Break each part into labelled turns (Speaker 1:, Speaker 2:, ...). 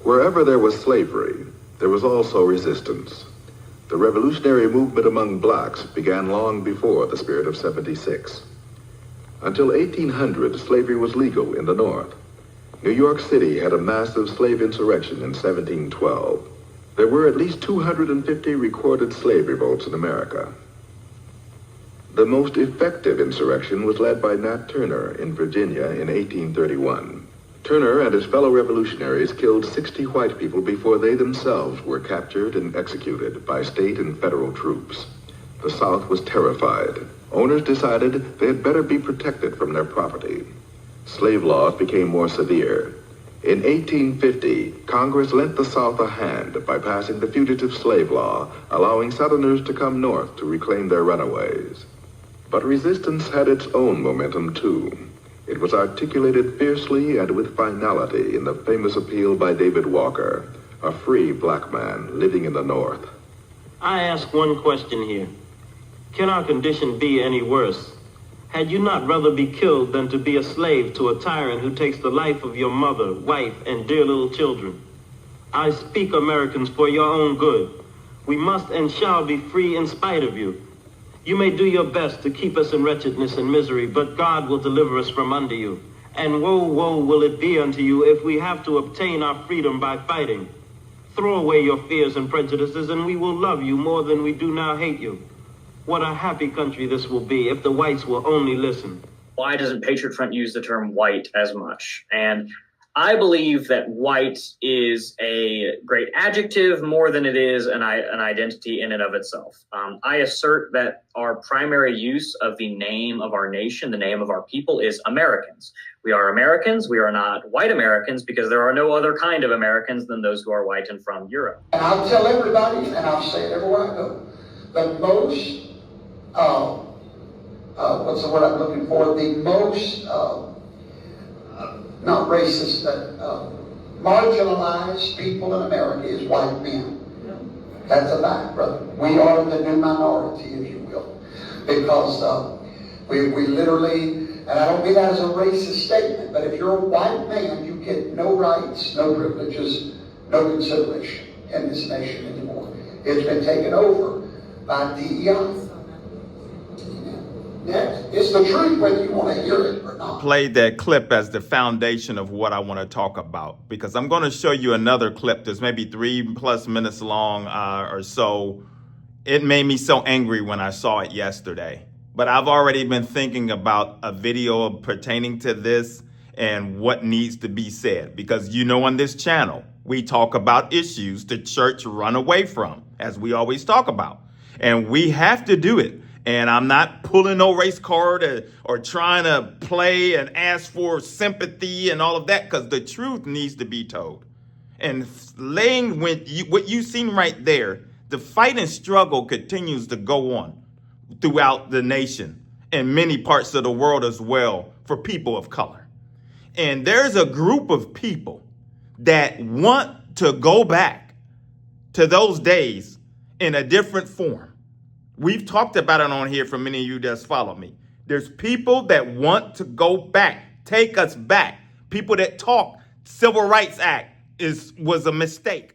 Speaker 1: Wherever there was slavery, there was also resistance. The revolutionary movement among blacks began long before the Spirit of '76. Until 1800, slavery was legal in the North. New York City had a massive slave insurrection in 1712. There were at least 250 recorded slave revolts in America. The most effective insurrection was led by Nat Turner in Virginia in 1831. Turner and his fellow revolutionaries killed 60 white people before they themselves were captured and executed by state and federal troops. The South was terrified. Owners decided they had better be protected from their property. Slave laws became more severe. In 1850, Congress lent the South a hand by passing the Fugitive Slave Law, allowing Southerners to come north to reclaim their runaways. But resistance had its own momentum, too. It was articulated fiercely and with finality in the famous appeal by David Walker, a free black man living in the North.
Speaker 2: I ask one question here. Can our condition be any worse? Had you not rather be killed than to be a slave to a tyrant who takes the life of your mother, wife, and dear little children? I speak, Americans, for your own good. We must and shall be free in spite of you. You may do your best to keep us in wretchedness and misery, but God will deliver us from under you. And woe, woe will it be unto you if we have to obtain our freedom by fighting. Throw away your fears and prejudices, and we will love you more than we do now hate you. What a happy country this will be if the whites will only listen.
Speaker 3: Why doesn't Patriot Front use the term white as much? And I believe that white is a great adjective more than it is an identity in and of itself. I assert that our primary use of the name of our nation, the name of our people, is Americans. We are Americans. We are not white Americans because there are no other kind of Americans than those who are white and from Europe.
Speaker 4: And I'll tell everybody, and I'll say it everywhere I go, the most, what's the word I'm looking for? The most, not racist, but marginalized people in America is white men. That's a fact, brother. We are the new minority, if you will, because we literally, and I don't mean that as a racist statement, but if you're a white man, you get no rights, no privileges, no consideration in this nation anymore. It's been taken over by DEI. It's the truth whether you want to hear it or not.
Speaker 5: Played that clip as the foundation of what I want to talk about, because I'm going to show you another clip that's maybe 3+ minutes long or so. It made me so angry when I saw it yesterday, but I've already been thinking about a video pertaining to this and what needs to be said, because on this channel we talk about issues the church run away from, as we always talk about, and we have to do it. And I'm not pulling no race card or trying to play and ask for sympathy and all of that, because the truth needs to be told. And laying with what you've seen right there, the fight and struggle continues to go on throughout the nation and many parts of the world as well for people of color. And there's a group of people that want to go back to those days in a different form. We've talked about it on here for many of you that's followed me. There's people that want to go back, take us back. People that talk Civil Rights Act was a mistake.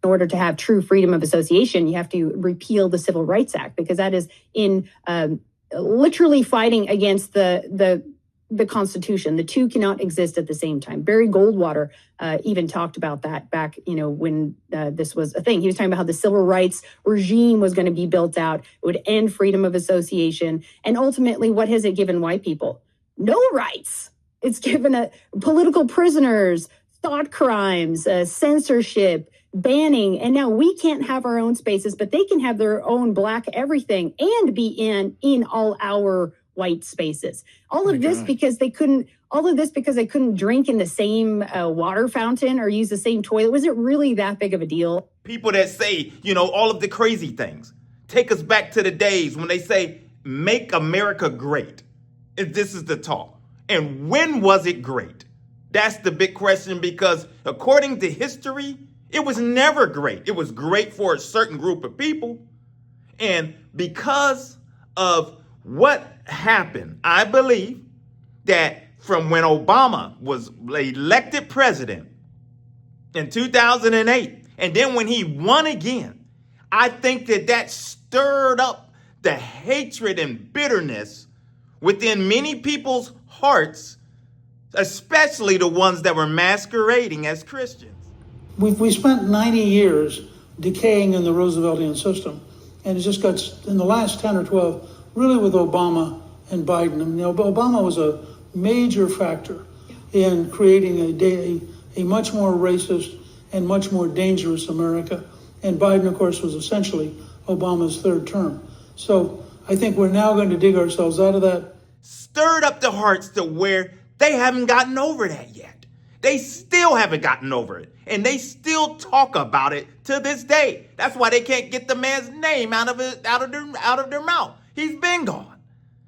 Speaker 6: In order to have true freedom of association, you have to repeal the Civil Rights Act, because that is in literally fighting against the Constitution. The two cannot exist at the same time. Barry Goldwater even talked about that back, when this was a thing. He was talking about how the civil rights regime was going to be built out. It would end freedom of association. And ultimately, what has it given white people? No rights. It's given political prisoners, thought crimes, censorship, banning. And now we can't have our own spaces, but they can have their own black everything and be in all our white spaces. All of this because they couldn't drink in the same water fountain or use the same toilet. Was it really that big of a deal?
Speaker 5: People that say, all of the crazy things, take us back to the days when they say, make America great. This is the talk. And when was it great? That's the big question, because according to history, it was never great. It was great for a certain group of people. And because of what happened, I believe that from when Obama was elected president in 2008. And then when he won again, I think that stirred up the hatred and bitterness within many people's hearts, especially the ones that were masquerading as Christians.
Speaker 7: We spent 90 years decaying in the Rooseveltian system, and it just got, in the last 10 or 12, really with Obama and Biden. I mean, Obama was a major factor in creating a much more racist and much more dangerous America. And Biden, of course, was essentially Obama's third term. So I think we're now going to dig ourselves out of that.
Speaker 5: Stirred up the hearts to where they haven't gotten over that yet. They still haven't gotten over it. And they still talk about it to this day. That's why they can't get the man's name out of their mouth. He's been gone.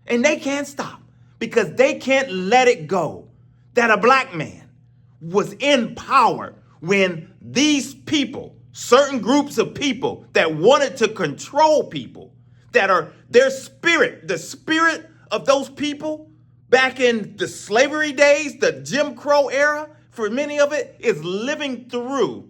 Speaker 5: And they can't stop because they can't let it go that a black man was in power when these people, certain groups of people that wanted to control people, that are their spirit, the spirit of those people back in the slavery days, the Jim Crow era, for many of it, is living through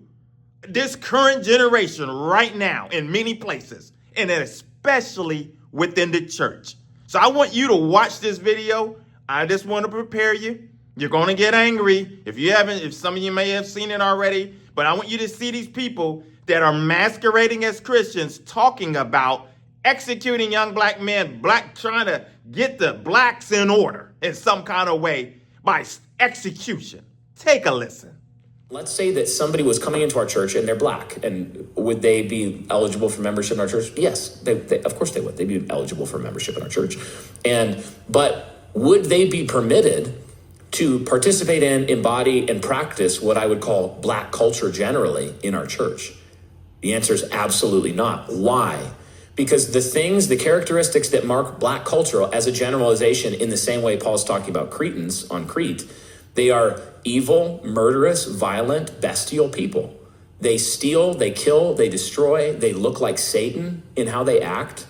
Speaker 5: this current generation right now in many places, and especially within the church. So I want you to watch this video. I just want to prepare you. You're going to get angry if some of you may have seen it already, but I want you to see these people that are masquerading as Christians talking about executing young black men, trying to get the blacks in order in some kind of way by execution. Take a listen.
Speaker 8: Let's say that somebody was coming into our church and they're black, and would they be eligible for membership in our church? Yes, they of course they would. They'd be eligible for membership in our church. But would they be permitted to participate in, embody, and practice what I would call black culture generally in our church? The answer is absolutely not. Why? Because the characteristics that mark black culture as a generalization, in the same way Paul's talking about Cretans on Crete, they are evil, murderous, violent, bestial people. They steal, they kill, they destroy, they look like Satan in how they act.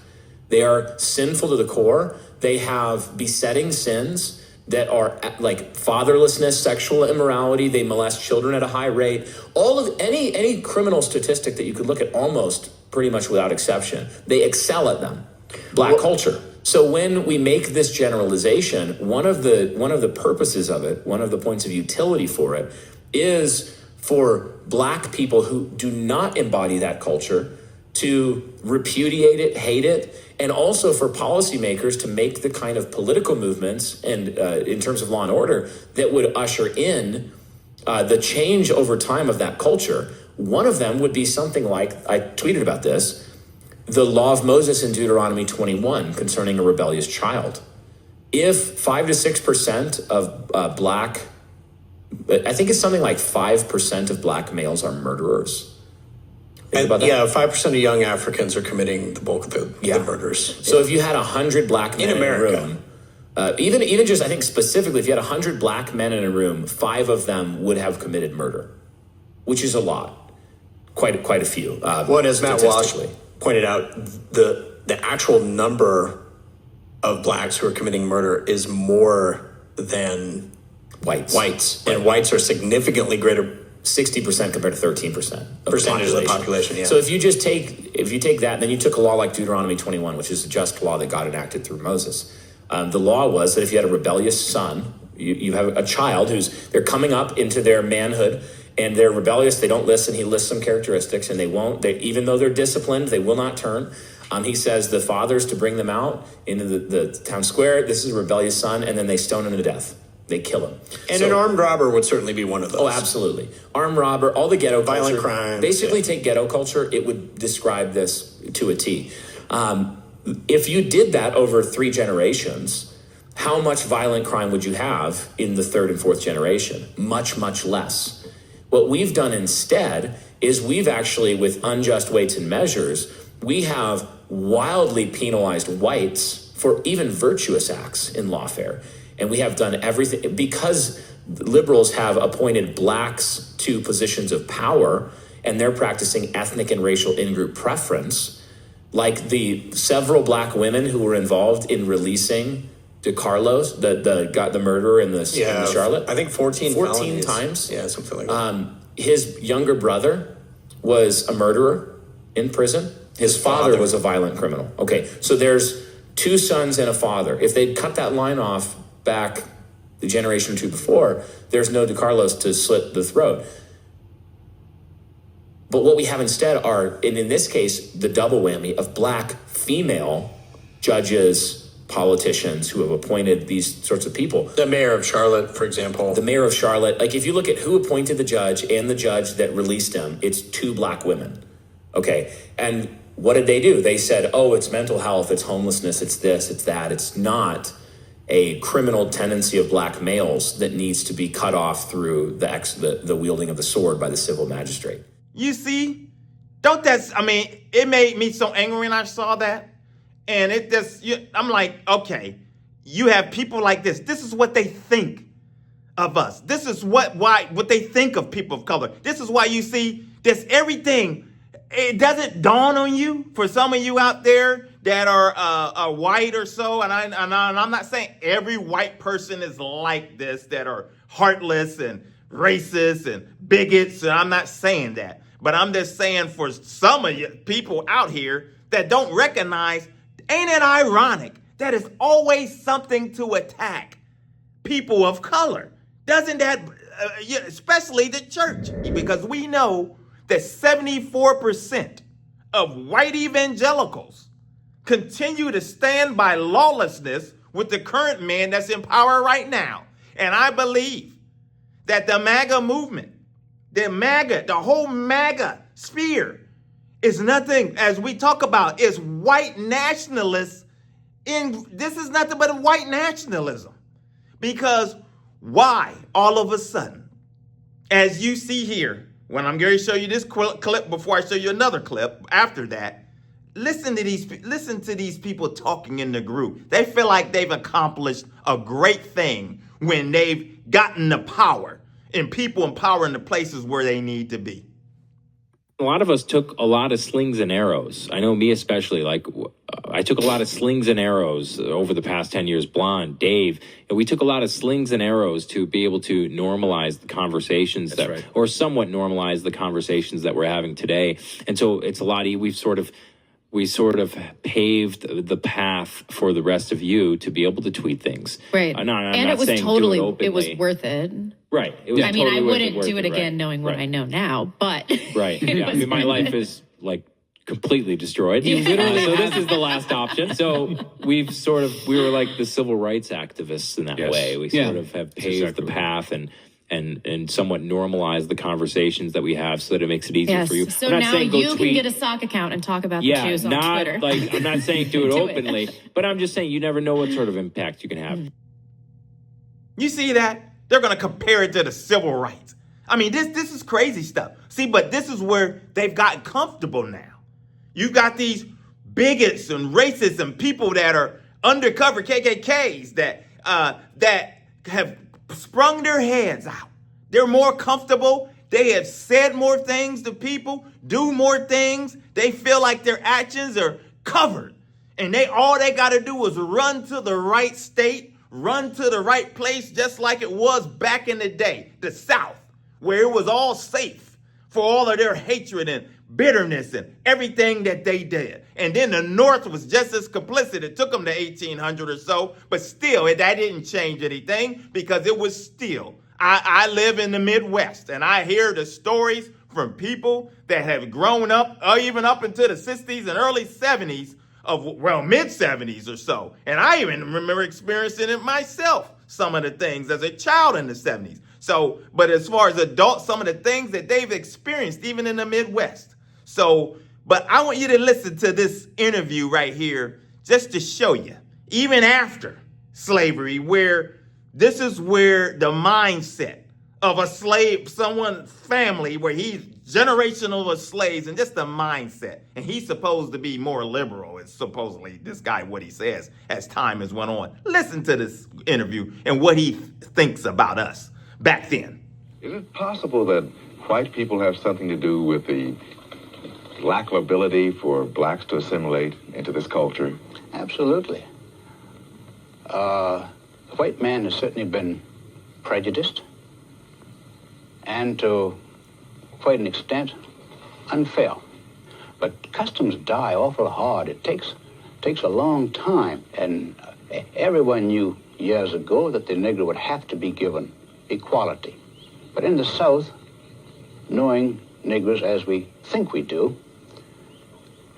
Speaker 8: They are sinful to the core. They have besetting sins that are like fatherlessness, sexual immorality. They molest children at a high rate. All of any criminal statistic that you could look at, almost pretty much without exception, they excel at them. Black culture. So when we make this generalization, one of the purposes of it, one of the points of utility for it, is for black people who do not embody that culture to repudiate it, hate it, and also for policymakers to make the kind of political movements and in terms of law and order that would usher in the change over time of that culture. One of them would be something like, I tweeted about this, the law of Moses in Deuteronomy 21 concerning a rebellious child. If 5 to 6% of black, I think it's something like 5% of black males are murderers.
Speaker 9: Yeah, 5% of young Africans are committing the bulk of the murders.
Speaker 8: So if you had 100 black men in America, a room, even just, I think specifically, if you had 100 black men in a room, 5 of them would have committed murder, which is a lot, quite a few.
Speaker 9: Well, as Matt Walsh pointed out, the actual number of blacks who are committing murder is more than whites. Right. And whites are significantly greater,
Speaker 8: 60% compared to 13%
Speaker 9: percentage of the population. Yeah.
Speaker 8: So if you take that, and then you took a law like Deuteronomy 21, which is a just law that God enacted through Moses. The law was that if you had a rebellious son, you have a child they're coming up into their manhood, and they're rebellious, they don't listen. He lists some characteristics, and even though they're disciplined, they will not turn. He says the fathers to bring them out into the town square. This is a rebellious son, and then they stone him to death. They kill him.
Speaker 9: And an armed robber would certainly be one of those.
Speaker 8: Oh, absolutely. Armed robber, all the ghetto
Speaker 9: violent
Speaker 8: culture.
Speaker 9: Crimes.
Speaker 8: Basically, take ghetto culture, it would describe this to a T. If you did that over 3 generations, how much violent crime would you have in the 3rd and 4th generation? Much, much less. What we've done instead is we've actually, with unjust weights and measures, we have wildly penalized whites for even virtuous acts in lawfare. And we have done everything because liberals have appointed blacks to positions of power, and they're practicing ethnic and racial in-group preference, like the several black women who were involved in releasing DeCarlos, the murderer in the Charlotte?
Speaker 9: I think 14 felonies.
Speaker 8: times.
Speaker 9: Yeah, something like that.
Speaker 8: His younger brother was a murderer in prison. His father was a violent criminal. Okay, so there's 2 sons and a father. If they'd cut that line off back the generation or 2 before, there's no DeCarlos to slit the throat. But what we have instead are, and in this case, the double whammy of black female judges, politicians who have appointed these sorts of people.
Speaker 9: The mayor of Charlotte, for example.
Speaker 8: The mayor of Charlotte, like if you look at who appointed the judge and the judge that released him, it's 2 black women. Okay, and what did they do? They said, oh, it's mental health, it's homelessness, it's this, it's that. It's not a criminal tendency of black males that needs to be cut off through the wielding of the sword by the civil magistrate.
Speaker 5: You see, it made me so angry when I saw that. And I'm like, okay, you have people like this. This is what they think of us. This is what they think of people of color. This is why you see this everything. It doesn't dawn on you, for some of you out there that are white or so. And I'm not saying every white person is like this, that are heartless and racist and bigots. And I'm not saying that. But I'm just saying for some of you people out here that don't recognize, ain't it ironic that it's always something to attack people of color? Doesn't that, especially the church? Because we know that 74% of white evangelicals continue to stand by lawlessness with the current man that's in power right now. And I believe that the MAGA movement, the whole MAGA sphere, is nothing, as we talk about, is white nationalists. This is nothing but a white nationalism. Because why all of a sudden, as you see here, when I'm going to show you this clip before I show you another clip after that, listen to these people talking in the group. They feel like they've accomplished a great thing when they've gotten the power and people in power in the places where they need to be.
Speaker 10: A lot of us took a lot of slings and arrows. I know me especially, I took a lot of slings and arrows over the past 10 years, Blonde, Dave, and we took a lot of slings and arrows to be able to normalize the conversations or somewhat normalize the conversations that we're having today. And so it's a lot, we sort of paved the path for the rest of you to be able to tweet things.
Speaker 11: Right.
Speaker 10: I'm
Speaker 11: and
Speaker 10: not
Speaker 11: it was
Speaker 10: saying
Speaker 11: totally,
Speaker 10: do it openly.
Speaker 11: it was worth it.
Speaker 10: Right. It was
Speaker 11: I mean,
Speaker 10: totally
Speaker 11: I wouldn't
Speaker 10: worth
Speaker 11: do it again knowing what I know now, but.
Speaker 10: Right. Yeah. I mean, my life is completely destroyed. You literally, so this is the last option. So we were like the civil rights activists in that way. We sort of have paved the path and somewhat normalize the conversations that we have so that it makes it easier for you.
Speaker 11: So now you can get a sock account and talk about the shoes on Twitter.
Speaker 10: I'm not saying do it openly, but I'm just saying you never know what sort of impact you can have.
Speaker 5: You see that? They're going to compare it to the civil rights. I mean, this is crazy stuff. See, but this is where they've gotten comfortable now. You've got these bigots and racists and people that are undercover KKKs that have sprung their heads out. They're more comfortable. They have said more things to people, do more things. They feel like their actions are covered. And all they got to do is run to the right state, run to the right place, just like it was back in the day, the South, where it was all safe for all of their hatred and bitterness and everything that they did. And then the North was just as complicit. It took them to 1800 or so, but still, that didn't change anything because it was still. I live in the Midwest, and I hear the stories from people that have grown up, or even up into the 60s and early 70s, mid-70s or so. And I even remember experiencing it myself, some of the things as a child in the 70s. So, but as far as adults, some of the things that they've experienced, even in the Midwest. So, but I want you to listen to this interview right here, just to show you, even after slavery, where this is where the mindset of a slave, family, where he's generational of slaves, and just the mindset. And he's supposed to be more liberal. It's supposedly this guy, what he says as time has went on. Listen to this interview and what he thinks about us back then.
Speaker 1: Is it possible that white people have something to do with the lack of ability for blacks to assimilate into this culture?
Speaker 4: Absolutely.
Speaker 12: The white man has certainly been prejudiced and to quite an extent unfair. But customs die awful hard. It takes a long time. And everyone knew years ago that the Negro would have to be given equality. But in the South, knowing Negroes as we think we do,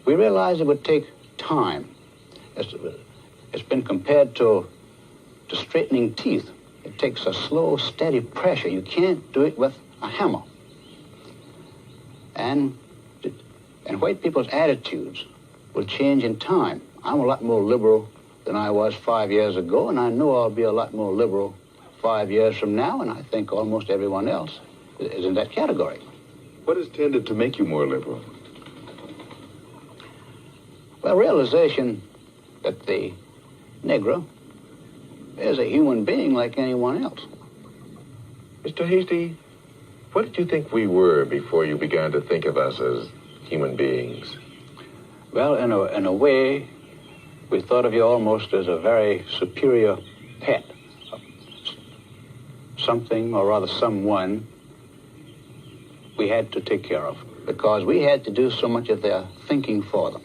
Speaker 12: we realize it would take time. It's been compared to straightening teeth. It takes a slow, steady pressure. You can't do it with a hammer. And white people's attitudes will change in time. I'm a lot more liberal than I was 5 years ago, and I know I'll be a lot more liberal 5 years from now, and I think almost everyone else is in that category.
Speaker 1: What has tended to make you more liberal?
Speaker 12: Well, realization that the Negro is a human being like anyone else.
Speaker 1: Mr. Hasty, what did you think we were before you began to think of us as human beings?
Speaker 12: Well, in a way, we thought of you almost as a very superior pet. Something, or rather someone, we had to take care of, because we had to do so much of their thinking for them.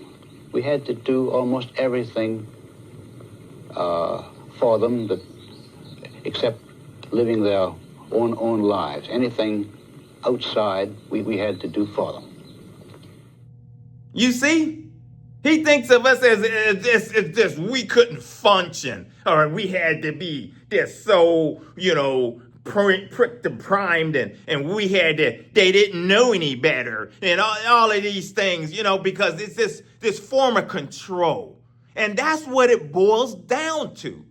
Speaker 12: We had to do almost everything for them that, except living their own lives. Anything outside, we had to do for them.
Speaker 5: You see? He thinks of us as just we couldn't function, or we had to be just so, pricked and primed, and we had to, they didn't know any better, and all of these things, because it's this form of control. And that's what it boils down to.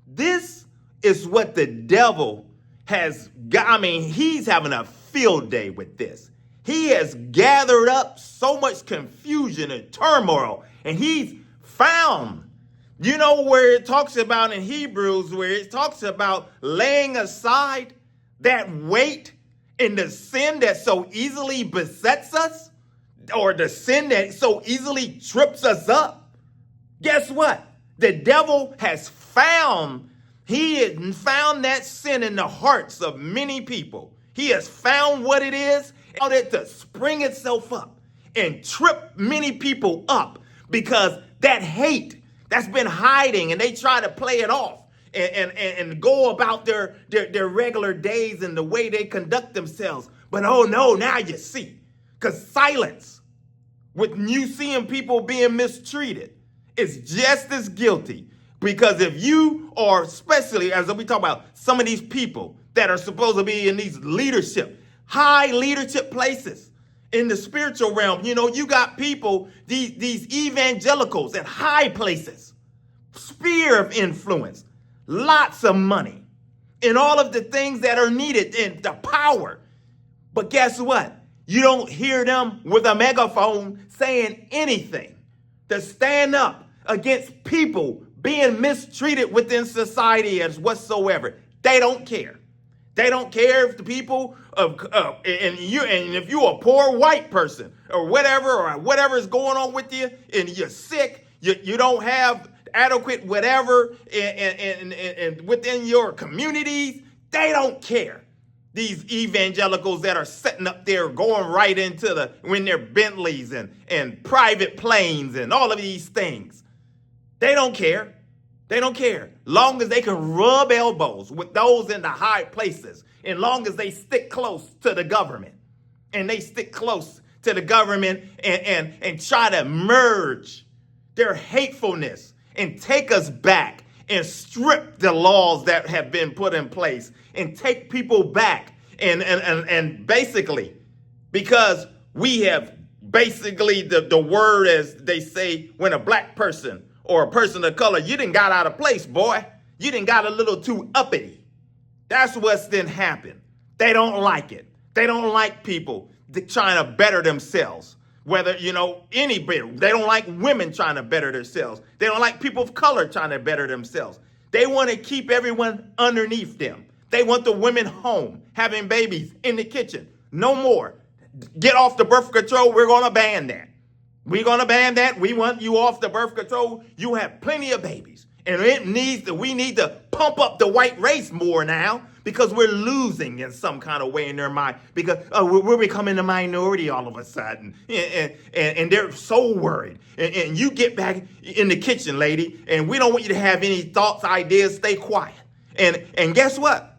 Speaker 5: This is what the devil has got. He's having a field day with this. He has gathered up so much confusion and turmoil, and he's found, where it talks about in Hebrews, where it talks about laying aside that weight and the sin that so easily besets us, or the sin that so easily trips us up. Guess what? The devil has found that sin in the hearts of many people. He has found what it is, allowed it to spring itself up and trip many people up, because that hate that's been hiding, and they try to play it off and go about their regular days and the way they conduct themselves. But oh no, now you see, because silence with you seeing people being mistreated is just as guilty. Because if you are, especially as we talk about some of these people that are supposed to be in these high leadership places in the spiritual realm, you got people, these evangelicals at high places, sphere of influence, lots of money, and all of the things that are needed, and the power. But guess what? You don't hear them with a megaphone saying anything to stand up against people being mistreated within society as whatsoever. They don't care. They don't care if the people and if you're a poor white person or whatever is going on with you, and you're sick, you don't have adequate whatever and within your communities, they don't care. These evangelicals that are sitting up there going right into when they're Bentleys and private planes and all of these things. They don't care. They don't care. Long as they can rub elbows with those in the high places, and long as they stick close to the government, and they stick close to the government and try to merge their hatefulness and take us back and strip the laws that have been put in place and take people back and basically, because we have basically the word, as they say, when a black person or a person of color, you done got out of place, boy. You done got a little too uppity. That's what's then happened. They don't like it. They don't like people trying to better themselves. Whether, any better. They don't like women trying to better themselves. They don't like people of color trying to better themselves. They want to keep everyone underneath them. They want the women home, having babies in the kitchen. No more. Get off the birth control. We're going to ban that. We're going to ban that. We want you off the birth control. You have plenty of babies And we need to pump up the white race more now because we're losing in some kind of way in their mind because we're becoming a minority all of a sudden. And they're so worried. And you get back in the kitchen, lady, and we don't want you to have any thoughts, ideas, stay quiet. And guess what?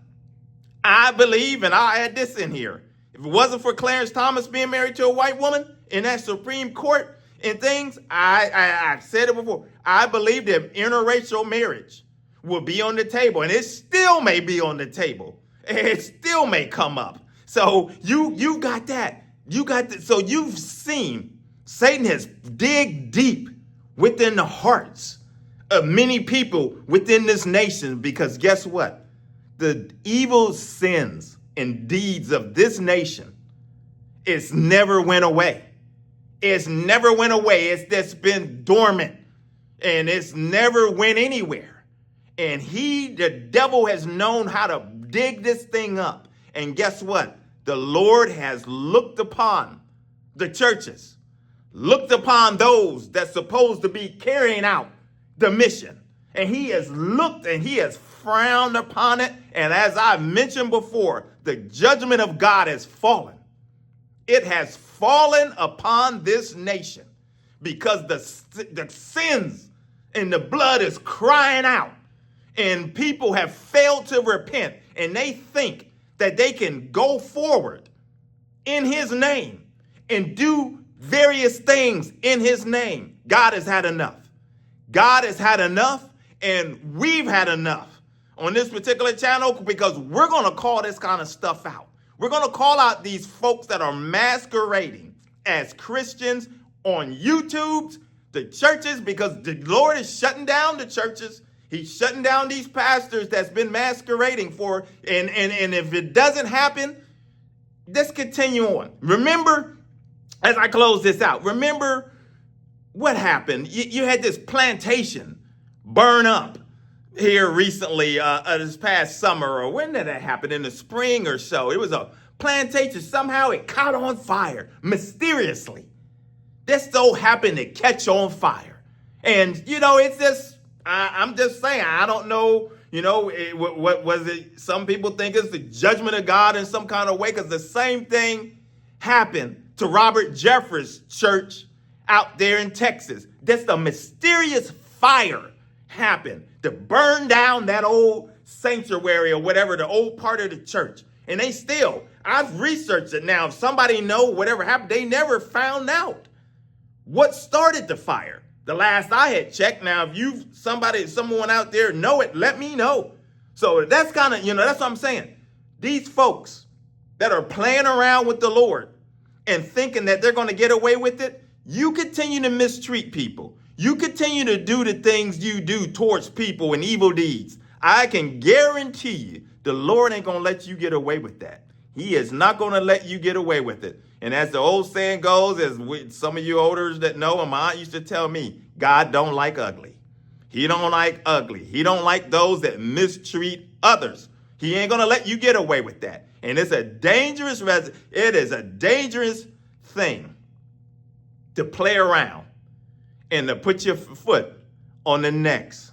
Speaker 5: I believe, and I'll add this in here. If it wasn't for Clarence Thomas being married to a white woman in that Supreme Court and things, I've said it before, I believe that interracial marriage will be on the table, and it still may be on the table. It still may come up. So you got that. So you've seen Satan has dig deep within the hearts of many people within this nation because guess what? The evil sins and deeds of this nation, it's never went away. It's never went away. It's just been dormant and it's never went anywhere. And the devil has known how to dig this thing up. And guess what? The Lord has looked upon the churches, looked upon those that's supposed to be carrying out the mission. And he has looked and he has frowned upon it. And as I've mentioned before, the judgment of God has fallen. It has fallen upon this nation because the sins and the blood is crying out. And people have failed to repent. And they think that they can go forward in his name and do various things in his name. God has had enough. God has had enough, and we've had enough on this particular channel because we're going to call this kind of stuff out. We're going to call out these folks that are masquerading as Christians on YouTube, the churches, because the Lord is shutting down the churches. He's shutting down these pastors that's been masquerading for, and if it doesn't happen, let's continue on. Remember, as I close this out, remember what happened. You had this plantation burn up here recently, this past summer, or when did that happen? In the spring or so. It was a plantation. Somehow it caught on fire mysteriously. This so happened to catch on fire. And, it's just, I'm just saying, I don't know, what was it? Some people think it's the judgment of God in some kind of way because the same thing happened to Robert Jeffress' church out there in Texas. Just a mysterious fire happened to burn down that old sanctuary or whatever, the old part of the church. And I've researched it now. If somebody know whatever happened, they never found out what started the fire. The last I had checked. Now, if someone out there know it, let me know. So that's kind of, that's what I'm saying. These folks that are playing around with the Lord and thinking that they're going to get away with it, you continue to mistreat people. You continue to do the things you do towards people and evil deeds. I can guarantee you the Lord ain't going to let you get away with that. He is not going to let you get away with it. And as the old saying goes, some of you olders that know, and my aunt used to tell me, God don't like ugly. He don't like ugly. He don't like those that mistreat others. He ain't going to let you get away with that. And it is a dangerous thing to play around and to put your foot on the necks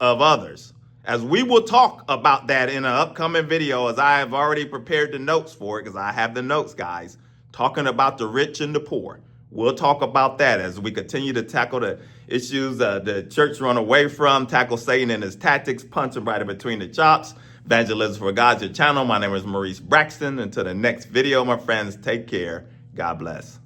Speaker 5: of others. As we will talk about that in an upcoming video, as I have already prepared the notes for it, because I have the notes, guys, talking about the rich and the poor. We'll talk about that as we continue to tackle the issues the church run away from, tackle Satan and his tactics, punch him right in between the chops. Evangelism for God, your channel. My name is Maurice Braxton. Until the next video, my friends, take care. God bless.